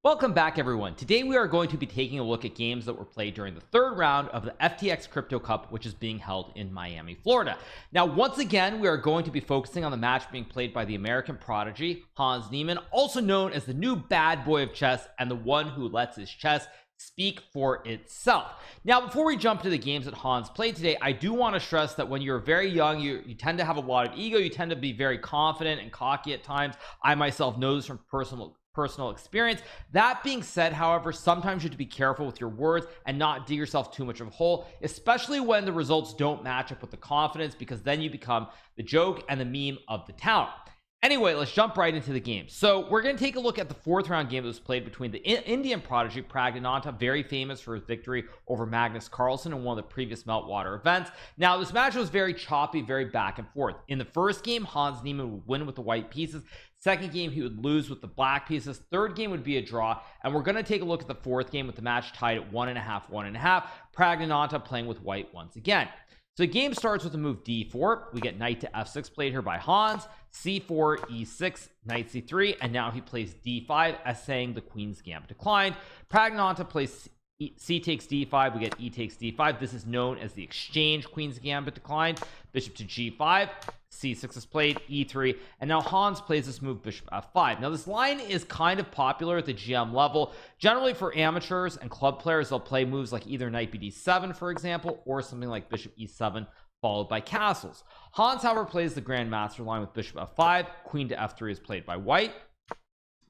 Welcome back, everyone. Today we are going to be taking a look at games that were played during the third round of the FTX Crypto Cup, which is being held in Miami, Florida. Now, once again, we are going to be focusing on the match being played by the American prodigy Hans Niemann, also known as the new bad boy of chess and the one who lets his chess speak for itself. Now, before we jump to the games that Hans played today, I do want to stress that when you're very young, you tend to have a lot of ego. You tend to be very confident and cocky at times. I myself know this from personal experience. That being said, however, sometimes you have to be careful with your words and not dig yourself too much of a hole, especially when the results don't match up with the confidence, because then you become the joke and the meme of the town. Anyway, let's jump right into the game. So we're going to take a look at the fourth round game that was played between the Indian prodigy Praggnanandhaa, very famous for his victory over Magnus Carlsen in one of the previous Meltwater events. Now, this match was very choppy, very back and forth. In the first game, Hans Niemann would win with the white pieces. Second game, he would lose with the black pieces. Third game would be a draw. And we're going to take a look at the fourth game with the match tied at 1.5. Praggnanandhaa playing with white once again. So the game starts with the move d4. We get knight to f6 played here by Hans, c4, e6, knight c3, and now he plays d5, essaying the queen's gambit declined. Praggnanandhaa plays c takes d5. We get e takes d5. This is known as the exchange queen's gambit declined. Bishop to g5, c6 is played, e3, and now Hans plays this move bishop f5. Now this line is kind of popular at the GM level. Generally for amateurs and club players, they'll play moves like either knight bd7, for example, or something like bishop e7 followed by castles. Hans, however, plays the grandmaster line with bishop f5. Queen to f3 is played by white.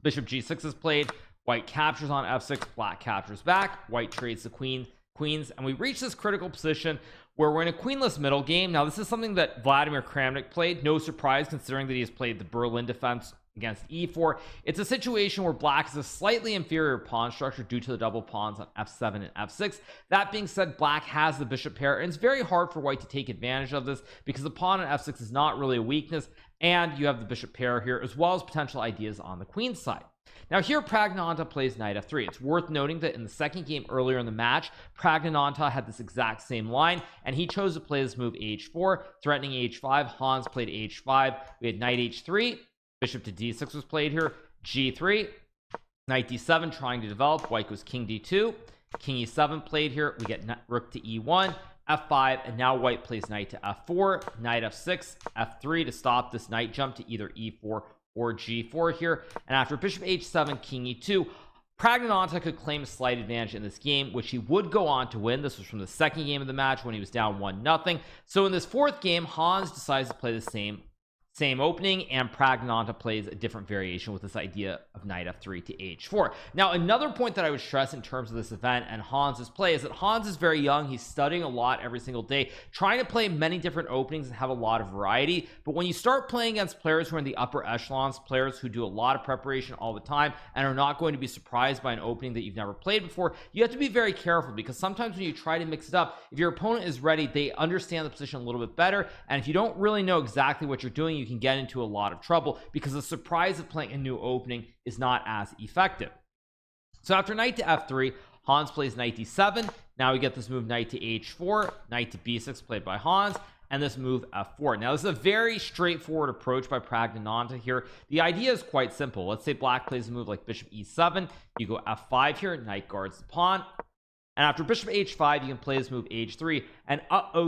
Bishop g6 is played. White captures on f6, black captures back, white trades the queens, and we reach this critical position where we're in a queenless middle game. Now, this is something that Vladimir Kramnik played. No surprise, considering that he has played the Berlin defense against e4. It's a situation where black is a slightly inferior pawn structure due to the double pawns on f7 and f6. That being said, black has the bishop pair, and it's very hard for white to take advantage of this because the pawn on f6 is not really a weakness, and you have the bishop pair here, as well as potential ideas on the queen's side. Now here Praggnanandhaa plays knight f3. It's worth noting that in the second game earlier in the match, Praggnanandhaa had this exact same line, and he chose to play this move h4, threatening h5. Hans played h5. We had knight h3, bishop to d6 was played here, g3, knight d7 trying to develop. White goes king d2, king e7 played here. We get rook to e1, f5, and now white plays knight to f4, knight f6, f3 to stop this knight jump to either e4 or g4 here. And after bishop h7, king e2, Praggnanandhaa could claim a slight advantage in this game, which he would go on to win. This was from the second game of the match when he was down 1-0. So in this fourth game, Hans decides to play the same opening, and Praggnanandhaa plays a different variation with this idea of knight f3 to h4. Now, another point that I would stress in terms of this event and Hans's play is that Hans is very young. He's studying a lot every single day, trying to play many different openings and have a lot of variety. But when you start playing against players who are in the upper echelons, players who do a lot of preparation all the time and are not going to be surprised by an opening that you've never played before, you have to be very careful, because sometimes when you try to mix it up, if your opponent is ready, they understand the position a little bit better, and if you don't really know exactly what you're doing, you can get into a lot of trouble, because the surprise of playing a new opening is not as effective. So after knight to f3, Hans plays knight d7. Now we get this move knight to h4, knight to b6 played by Hans, and this move f4. Now this is a very straightforward approach by Praggnanandhaa here. The idea is quite simple. Let's say black plays a move like bishop e7, you go f5 here, knight guards the pawn. And after bishop h5, you can play this move h3, and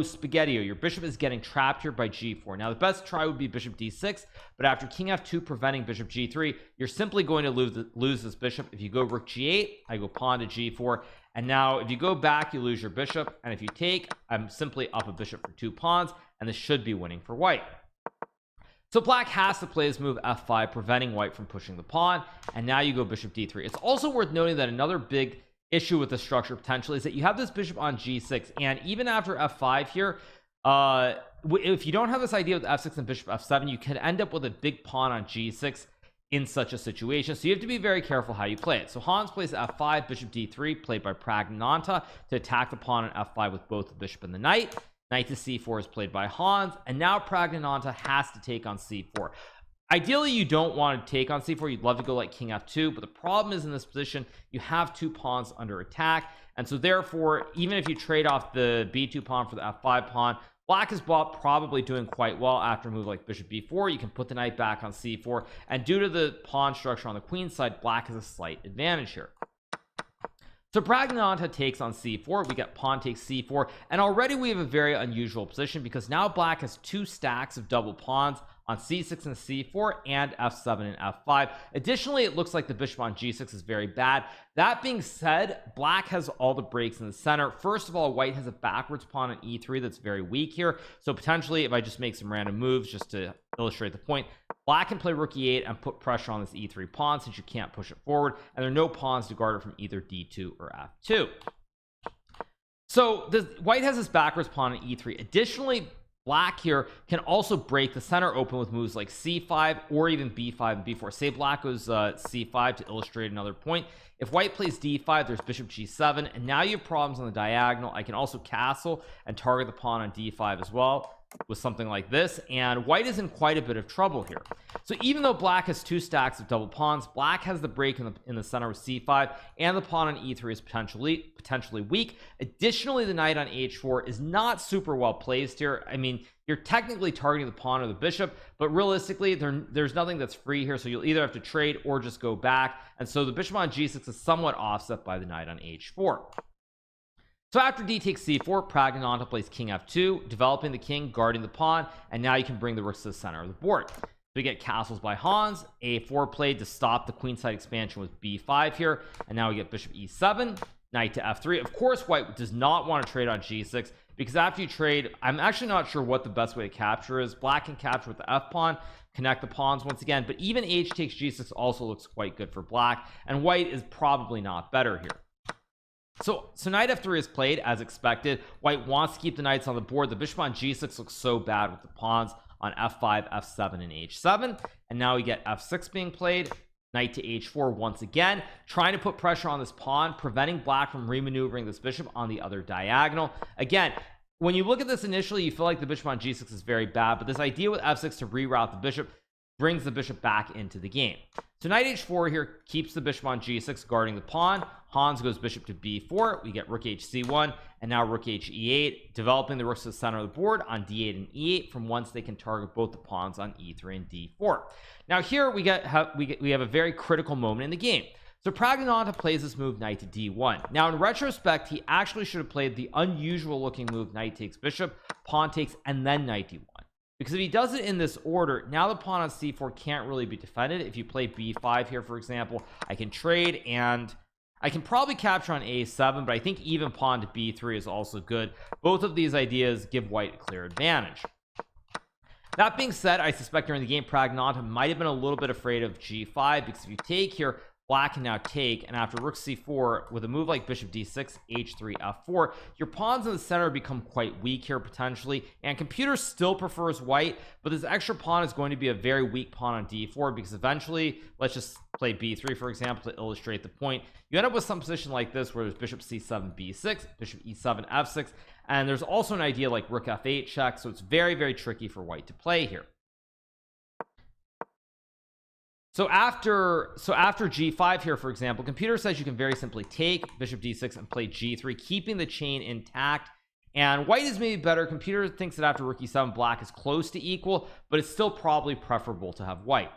spaghetti-o, your bishop is getting trapped here by g4. Now the best try would be bishop d6, but after king f2 preventing bishop g3, you're simply going to lose this bishop. If you go rook g8, I go pawn to g4, and now if you go back, you lose your bishop, and if you take, I'm simply up a bishop for 2 pawns, and this should be winning for white. So black has to play this move f5, preventing white from pushing the pawn, and now you go bishop d3. It's also worth noting that another big issue with the structure potentially is that you have this bishop on g6, and even after f5 here, if you don't have this idea with f6 and bishop f7, you can end up with a big pawn on g6 in such a situation. So you have to be very careful how you play it. So Hans plays f5, bishop d3 played by Praggnanandhaa to attack the pawn on f5 with both the bishop and the knight. Knight to c4 is played by Hans, and now Praggnanandhaa has to take on c4. Ideally, you don't want to take on c4. You'd love to go like king f2, but the problem is in this position, you have 2 pawns under attack, and so therefore, even if you trade off the b2 pawn for the f5 pawn, Black is probably doing quite well after a move like bishop b4. You can put the knight back on c4, and due to the pawn structure on the queen side, black has a slight advantage here. So Praggnanandhaa takes on c4. We get pawn takes c4, and already we have a very unusual position because now black has 2 stacks of double pawns on c6 and c4 and f7 and f5. Additionally, it looks like the bishop on g6 is very bad. That being said, black has all the breaks in the center. First of all, white has a backwards pawn on e3 that's very weak here, so potentially if I just make some random moves just to illustrate the point, black can play rook e8 and put pressure on this e3 pawn since you can't push it forward, and there are no pawns to guard it from either d2 or f2. So white has this backwards pawn on e3. Additionally, black here can also break the center open with moves like c5 or even b5 and b4. Say black goes c5 to illustrate another point. If white plays d5, there's bishop g7, and now you have problems on the diagonal. I can also castle and target the pawn on d5 as well with something like this, and white is in quite a bit of trouble here. So even though black has 2 stacks of double pawns, black has the break in the center with c5, and the pawn on e3 is potentially weak. Additionally, the knight on h4 is not super well placed here. I mean, you're technically targeting the pawn or the bishop, but realistically there's nothing that's free here, so you'll either have to trade or just go back, and so the bishop on g6 is somewhat offset by the knight on h4. So after d takes c4, Praggnanandhaa plays king f2, developing the king, guarding the pawn, and now you can bring the rooks to the center of the board. So we get castles by Hans, a4 played to stop the queenside expansion with b5 here, and now we get bishop e7, knight to f3. Of course, white does not want to trade on g6, because after you trade, I'm actually not sure what the best way to capture is. Black can capture with the f pawn, connect the pawns once again, but even h takes g6 also looks quite good for black, and white is probably not better here. So knight f3 is played as expected. White wants to keep the knights on the board. The bishop on g6 looks so bad with the pawns on f5, f7, and h7, and now we get f6 being played. Knight to h4 once again, trying to put pressure on this pawn, preventing black from remaneuvering this bishop on the other diagonal. Again, when you look at this initially, you feel like the bishop on g6 is very bad, but this idea with f6 to reroute the bishop brings the bishop back into the game. So knight h4 here keeps the bishop on g6, guarding the pawn. Hans goes bishop to b4. We get rook hc1, and now rook h e8, developing the rooks to the center of the board on d8 and e8, from whence they can target both the pawns on e3 and d4. Now here we have a very critical moment in the game. So Praggnanandhaa plays this move knight to d1. Now in retrospect, he actually should have played the unusual looking move knight takes bishop, pawn takes, and then knight d1. Because if he does it in this order, now the pawn on c4 can't really be defended. If you play b5 here, for example, I can trade, and I can probably capture on a7, but I think even pawn to b3 is also good. Both of these ideas give white a clear advantage. That being said, I suspect during the game Praggnanandhaa might have been a little bit afraid of g5, because if you take here, black can now take, and after rook c4 with a move like bishop d6, h3, f4, your pawns in the center become quite weak here potentially, and computer still prefers white, but this extra pawn is going to be a very weak pawn on d4, because eventually, let's just play b3 for example to illustrate the point, you end up with some position like this where there's bishop c7 b6, bishop e7 f6, and there's also an idea like rook f8 check, so it's very tricky for white to play here. So after g5 here, for example, computer says you can very simply take bishop d6 and play g3, keeping the chain intact, and white is maybe better. Computer thinks that after rook e7, black is close to equal, but it's still probably preferable to have white.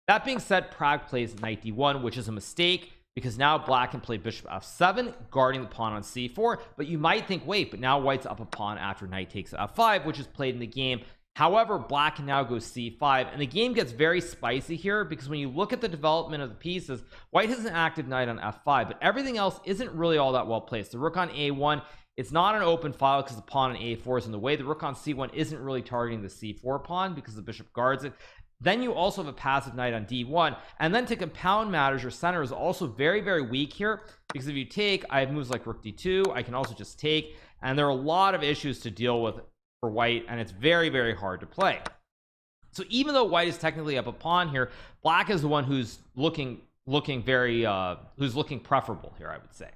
That being said, Pragg plays knight d1, which is a mistake, because now black can play bishop f7, guarding the pawn on c4, but you might think, wait, but now white's up a pawn after knight takes f5, which is played in the game. However, black can now go c5, and the game gets very spicy here, because when you look at the development of the pieces, white has an active knight on f5, but everything else isn't really all that well placed. The rook on a1, it's not an open file because the pawn on a4 is in the way. The rook on c1 isn't really targeting the c4 pawn because the bishop guards it. Then you also have a passive knight on d1, and then to compound matters, your center is also very weak here, because if you take, I have moves like rook d2, I can also just take, and there are a lot of issues to deal with for white, and it's very hard to play. So even though white is technically up a pawn here, black is the one who's looking preferable here, I would say.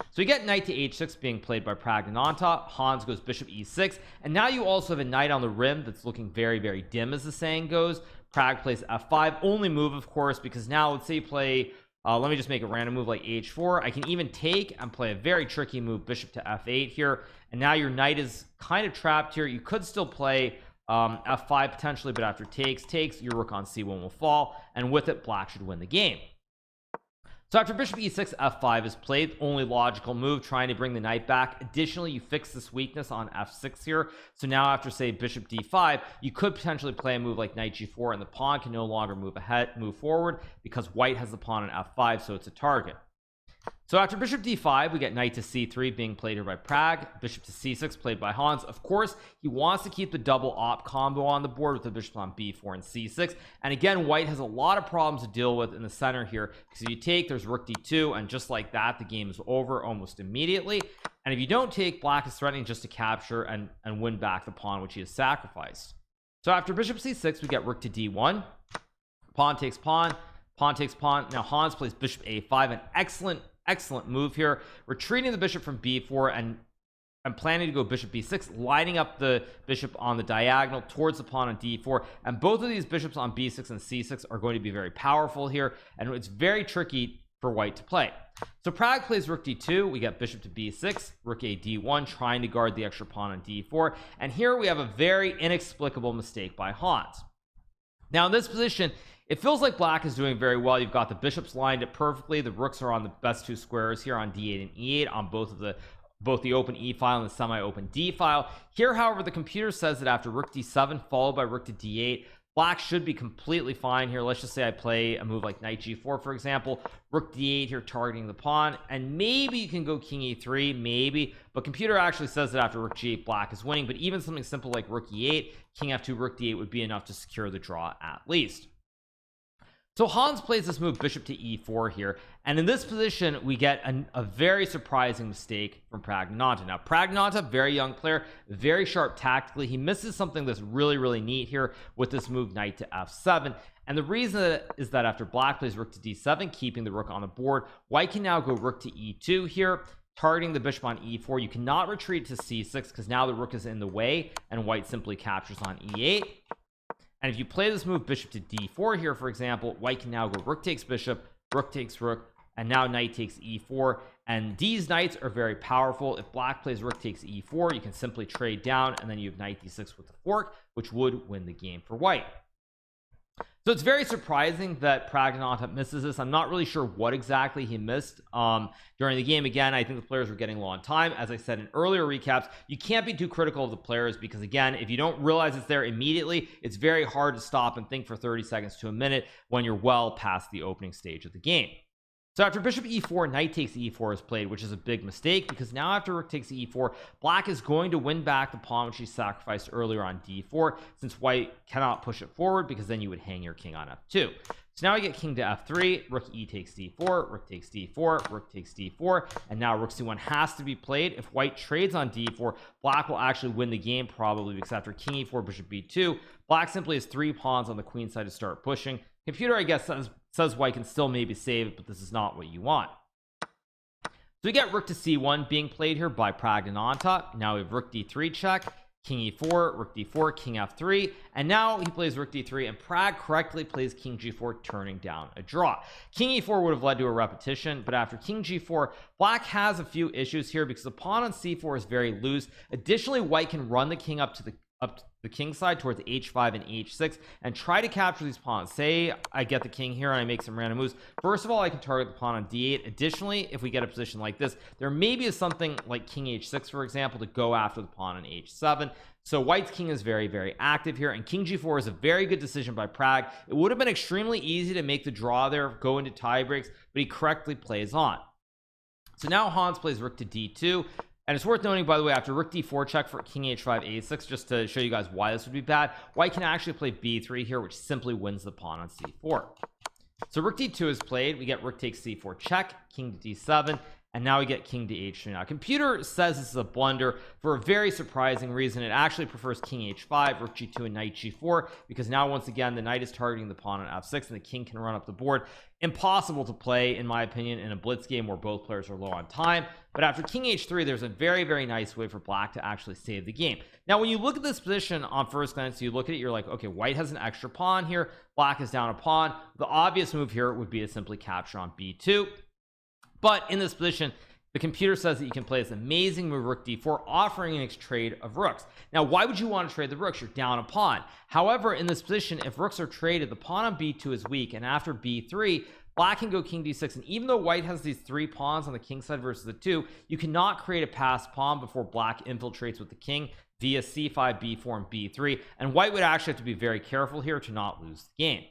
So you get knight to h6 being played by Praggnanandhaa. Hans goes bishop e6, and now you also have a knight on the rim that's looking very dim, as the saying goes. Pragg plays f5, only move of course, because now let's say you play Let me just make a random move like h4. I can even take and play a very tricky move, bishop to f8 here, and now your knight is kind of trapped here. You could still play f5 potentially, but after takes, your rook on c1 will fall, and with it, black should win the game. So after bishop e6, f5 is played, only logical move, trying to bring the knight back. Additionally, you fix this weakness on f6 here. So now after, say, bishop d5, you could potentially play a move like knight g4, and the pawn can no longer move forward because white has the pawn on f5, so it's a target. So after bishop d5, we get knight to c3 being played here by Pragg, bishop to c6 played by Hans. Of course, he wants to keep the double op combo on the board with the bishop on b4 and c6, and again, white has a lot of problems to deal with in the center here, because if you take, there's rook d2, and just like that, the game is over almost immediately. And if you don't take, black is threatening just to capture and win back the pawn which he has sacrificed. So after bishop c6, we get rook to d1, pawn takes pawn, pawn takes pawn. Now Hans plays bishop a5, an excellent move here, retreating the bishop from b4 and I'm planning to go bishop b6, lining up the bishop on the diagonal towards the pawn on d4, and both of these bishops on b6 and c6 are going to be very powerful here, and it's very tricky for white to play. So Pragg plays rook d2, we get bishop to b6, rook a d1, trying to guard the extra pawn on d4, and here we have a very inexplicable mistake by Hans. Now in this position, it feels like black is doing very well. You've got the bishops lined up perfectly, the rooks are on the best two squares here on d8 and e8 on both the open e file and the semi-open d file. Here, however, the computer says that after rook d7 followed by rook to d8, black should be completely fine here. Let's just say I play a move like knight g4, for example, rook d8 here targeting the pawn, and maybe you can go king e3, maybe, but computer actually says that after rook g8 black is winning. But even something simple like rook e8, king f2, rook d8 would be enough to secure the draw at least. So Hans plays this move bishop to e4 here, and in this position we get a very surprising mistake from Praggnanandhaa. Now Praggnanandhaa, very young player, very sharp tactically. He misses something that's really neat here with this move knight to f7, and the reason is that after black plays rook to d7, keeping the rook on the board, white can now go rook to e2 here, targeting the bishop on e4. You cannot retreat to c6 because now the rook is in the way and white simply captures on e8. And if you play this move bishop to d4 here, for example, white can now go rook takes bishop, rook takes rook, and now knight takes e4, and these knights are very powerful. If black plays rook takes e4, you can simply trade down, and then you have knight d6 with the fork, which would win the game for white. So it's very surprising that Praggnanandhaa misses this. I'm not really sure what exactly he missed during the game. Again, I think the players were getting low on time. As I said in earlier recaps, you can't be too critical of the players because, again, if you don't realize it's there immediately, it's very hard to stop and think for 30 seconds to a minute when you're well past the opening stage of the game. So after bishop e4, knight takes e4 is played, which is a big mistake because now after rook takes e4, black is going to win back the pawn which he sacrificed earlier on d4, since white cannot push it forward because then you would hang your king on f2. So now we get king to f3, rook e takes d4, rook takes d4, rook takes d4, and now rook c1 has to be played. If white trades on d4, black will actually win the game probably because after king e4, bishop b2, black simply has 3 pawns on the queen side to start pushing. Computer, I guess, says white can still maybe save it, but this is not what you want. So we get rook to c1 being played here by Praggnanandhaa. Now we have rook d3 check, king e4, rook d4, king f3, and now he plays rook d3, and Pragg correctly plays king g4, turning down a draw. King e4 would have led to a repetition, but after king g4, black has a few issues here because the pawn on c4 is very loose. Additionally, white can run the king up to the king side towards h5 and h6 and try to capture these pawns. Say I get the king here and I make some random moves. First of all, I can target the pawn on d8. Additionally, if we get a position like this, there maybe is something like king h6, for example, to go after the pawn on h7. So white's king is very active here, and king g4 is a very good decision by Pragg. It would have been extremely easy to make the draw there, go into tie breaks, but he correctly plays on. So now Hans plays rook to d2. And it's worth noting, by the way, after rook d4 check for king h5 a6, just to show you guys why this would be bad, white can actually play b3 here, which simply wins the pawn on c4. So rook d2 is played. We get rook takes c4 check, king to d7, and now we get king to h3. Now computer says this is a blunder for a very surprising reason. It actually prefers king h5, rook g2, and knight g4, because now once again the knight is targeting the pawn on f6 and the king can run up the board. Impossible to play, in my opinion, in a blitz game where both players are low on time. But after king h3, there's a very, very nice way for black to actually save the game. Now when you look at this position on first glance, you look at it, you're like, okay, white has an extra pawn here, black is down a pawn. The obvious move here would be to simply capture on b2. But in this position, the computer says that you can play this amazing move rook d4, offering an trade of rooks. Now why would you want to trade the rooks? You're down a pawn. However, in this position, if rooks are traded, the pawn on b2 is weak, and after b3 black can go king d6, and even though white has these 3 pawns on the king side versus the 2, you cannot create a passed pawn before black infiltrates with the king via c5, b4, and b3, and white would actually have to be very careful here to not lose the game.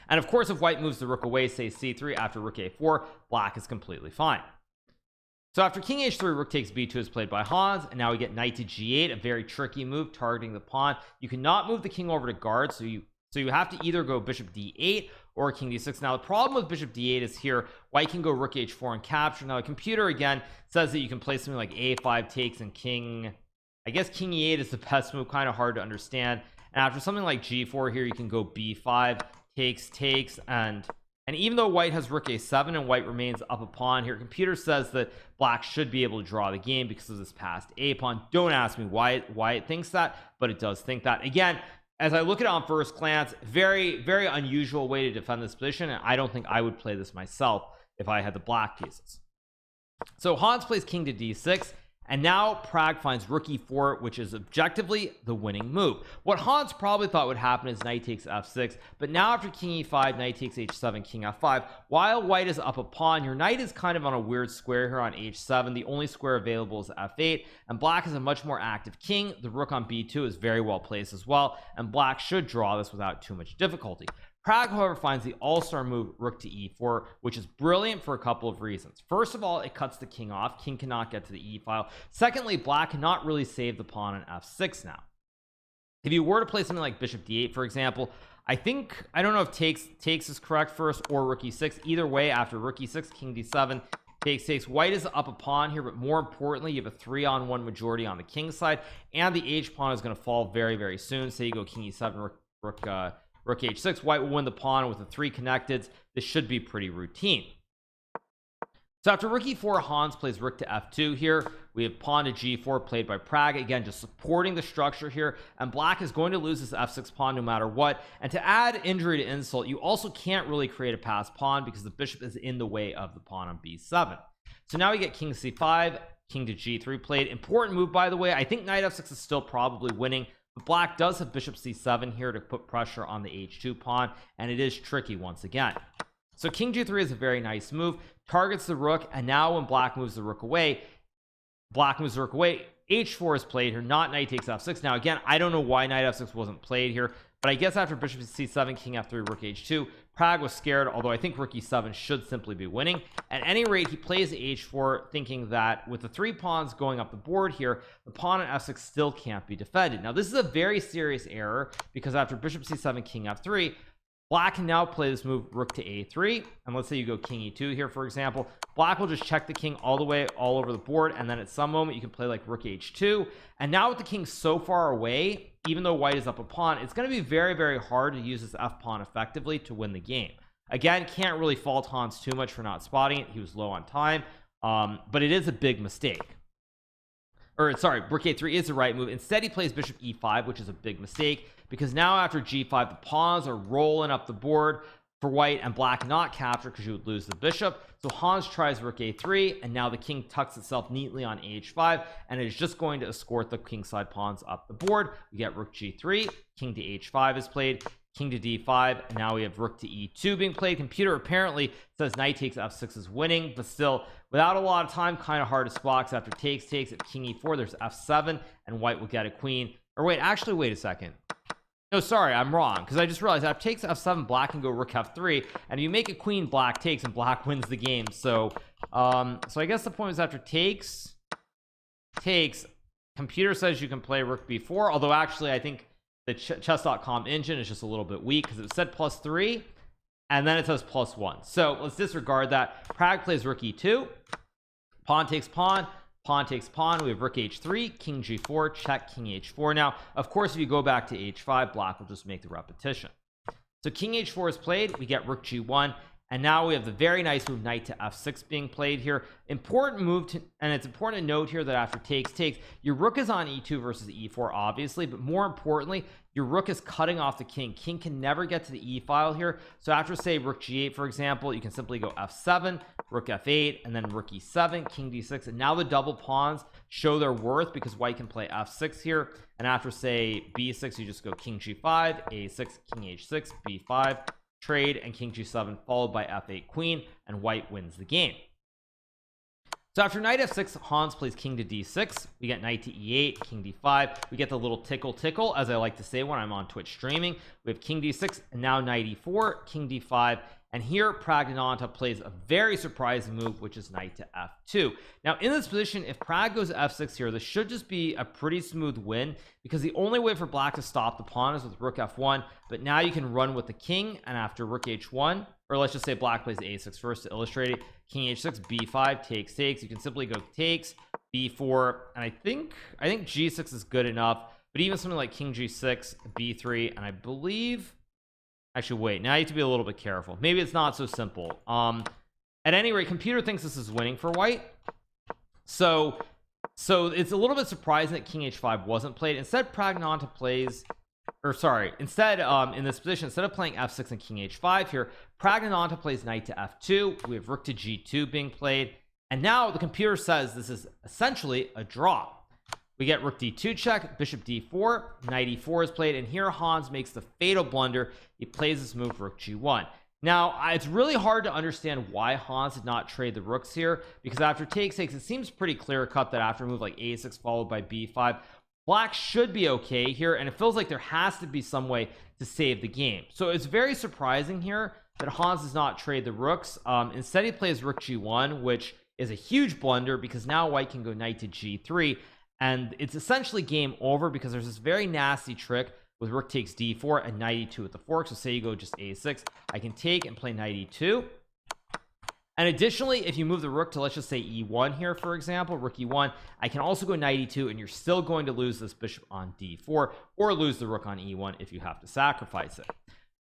And of course, if white moves the rook away, say c3 after rook a4, black is completely fine. So after king h3, rook takes b2 is played by Hans, and now we get knight to g8, a very tricky move targeting the pawn. You cannot move the king over to guard, so you have to either go bishop d8 or king d6. Now the problem with bishop d8 is here white can go rook h4 and capture. Now the computer again says that you can play something like a5 takes and king, I guess king e8 is the best move, kind of hard to understand. And after something like g4 here, you can go b5 takes, and even though white has rook a7 and white remains up a pawn here, computer says that black should be able to draw the game because of this passed a pawn. Don't ask me why it thinks that, but it does think that. Again, as I look at it on first glance, very, very unusual way to defend this position, and I don't think I would play this myself if I had the black pieces. So Hans plays king to d6, and now Pragg finds rook e4, which is objectively the winning move. What Hans probably thought would happen is knight takes f6, but now after king e5, knight takes h7, king f5, while white is up a pawn, your knight is kind of on a weird square here on h7. The only square available is f8, and black is a much more active king. The rook on b2 is very well placed as well, and black should draw this without too much difficulty. Pragg, however, finds the all-star move rook to e4, which is brilliant for a couple of reasons. First of all, it cuts the king off. King cannot get to the e file. Secondly, black cannot really save the pawn on f6 now. If you were to play something like bishop d8, for example, I don't know if takes is correct first or rook e6. Either way, after rook e6, king d7, takes. White is up a pawn here, but more importantly, you have a 3-on-1 majority on the king side, and the h pawn is going to fall very, very soon. Say you go king e7, rook h6, white will win the pawn with the 3 connecteds. This should be pretty routine. So after rook e4, Hans plays rook to f2 here. We have pawn to g4 played by Pragg, again just supporting the structure here, and black is going to lose this f6 pawn no matter what. And to add injury to insult, you also can't really create a passed pawn because the bishop is in the way of the pawn on b7. So now we get king c5, king to g3 played. Important move, by the way. I think knight f6 is still probably winning, but black does have bishop c7 here to put pressure on the h2 pawn, and it is tricky once again. So king g3 is a very nice move, targets the rook, and now when black moves the rook away, h4 is played here, not knight takes f6. Now again, I don't know why knight f6 wasn't played here, but I guess after bishop c7, king f3, rook h2, Pragg was scared, although I think rook e7 should simply be winning. At any rate, he plays h4 thinking that with the 3 pawns going up the board here, the pawn on f6 still can't be defended. Now this is a very serious error because after bishop c7, king f3, black can now play this move rook to a3, and let's say you go king e2 here, for example. Black will just check the king all the way all over the board, and then at some moment you can play like rook h2. And now with the king so far away, even though white is up a pawn, it's going to be very, very hard to use this f pawn effectively to win the game. Again, can't really fault Hans too much for not spotting it. He was low on time, but it is a big mistake. Or sorry, rook a3 is the right move. Instead, he plays bishop e5, which is a big mistake because now after g5, the pawns are rolling up the board for white, and black not capture because you would lose the bishop. So Hans tries rook a3, and now the king tucks itself neatly on h5, and it is just going to escort the kingside pawns up the board. We get rook g3, king to h5 is played, king to d5, and now we have rook to e2 being played. Computer apparently says knight takes f6 is winning, but still without a lot of time, kind of hard to spot, because after takes at king e4, there's f7, and white will get a queen. Or wait, actually wait a second. No, sorry, I'm wrong, because I just realized after takes f7, black can go rook f3, and if you make a queen, black takes, and black wins the game. So I guess the point is after takes, computer says you can play rook b4, although actually I think the chess.com engine is just a little bit weak because it said +3, and then it says +1. So let's disregard that. Pragg plays rook e2, pawn takes pawn, pawn takes pawn. We have rook h3, king g4, check, king h4. Now of course if you go back to h5, black will just make the repetition. So king h4 is played, we get rook g1, and now we have the very nice move knight to f6 being played here. Important move to, and it's important to note here that after takes, your rook is on e2 versus e4 obviously, but more importantly your rook is cutting off the king. King can never get to the e file here. So after say rook g8 for example, you can simply go f7, rook f8, and then rook e7, king d6, and now the double pawns show their worth because white can play f6 here. And after say b6, you just go king g5, a6, king h6, b5, trade, and king g7 followed by f8 queen, and white wins the game. So after knight f6, Hans plays king to d6. We get knight to e8, king d5. We get the little tickle as I like to say when I'm on Twitch streaming. We have king d6, and now knight e4, king d5, and here Praggnanandhaa plays a very surprising move, which is knight to f2. Now in this position, if Pragg goes f6 here, this should just be a pretty smooth win because the only way for black to stop the pawn is with rook f1. But now you can run with the king, and after rook h1, or let's just say black plays a6 first to illustrate it, king h6, b5, takes, you can simply go takes, b4, and I think g6 is good enough. But even something like king g6, b3, and I believe, actually wait, now you have to be a little bit careful. Maybe it's not so simple. At any rate, computer thinks this is winning for white, so it's a little bit surprising that king h5 wasn't played. Instead Praggnanandhaa plays, or sorry, instead in this position, instead of playing f6 and king h5 here, Praggnanandhaa plays knight to f2. We have rook to g2 being played, and now the computer says this is essentially a draw. We get rook d2 check, bishop d4, knight e4 is played, and here Hans makes the fatal blunder. He plays this move rook g1. Now it's really hard to understand why Hans did not trade the rooks here, because after takes, it seems pretty clear cut that after a move like a6 followed by b5, black should be okay here, and it feels like there has to be some way to save the game. So it's very surprising here that Hans does not trade the rooks. Instead he plays rook g1, which is a huge blunder because now white can go knight to g3, and it's essentially game over because there's this very nasty trick with rook takes d4 and knight e2 at the fork. So say you go just a6, I can take and play knight e2. And additionally, if you move the rook to, let's just say e1 here, for example, rook e1, I can also go knight e2, and you're still going to lose this bishop on d4, or lose the rook on e1 if you have to sacrifice it.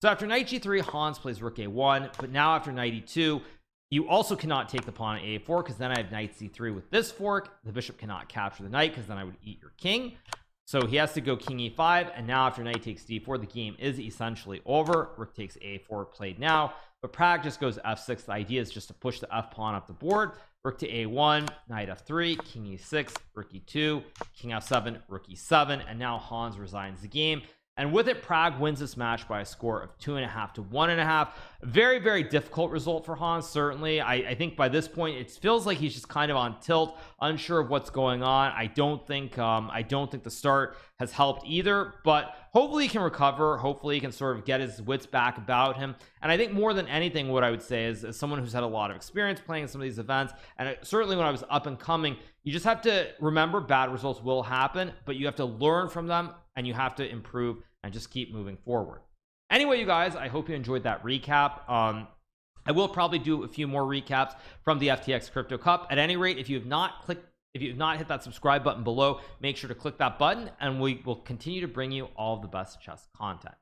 So after knight g3, Hans plays rook a1, but now after knight e2, you also cannot take the pawn at a4 because then I have knight c3 with this fork. The bishop cannot capture the knight because then I would eat your king. So he has to go king e5, and now after knight takes d4, the game is essentially over. Rook takes a4 played now, but Pragg just goes f6. The idea is just to push the f pawn up the board. Rook to a1, knight f3, king e6, rook e2, king f7, rook e7, and now Hans resigns the game. And with it, Pragg wins this match by a score of 2.5 to 1.5. Very, very difficult result for Hans, certainly. I think by this point, it feels like he's just kind of on tilt, unsure of what's going on. I don't think the start has helped either, but hopefully he can recover. Hopefully he can sort of get his wits back about him. And I think more than anything, what I would say is, as someone who's had a lot of experience playing some of these events, and certainly when I was up and coming, you just have to remember bad results will happen, but you have to learn from them and you have to improve and just keep moving forward. Anyway, you guys, I hope you enjoyed that recap. I will probably do a few more recaps from the FTX Crypto Cup. At any rate, if you have not hit that subscribe button below, make sure to click that button, and we will continue to bring you all of the best chess content.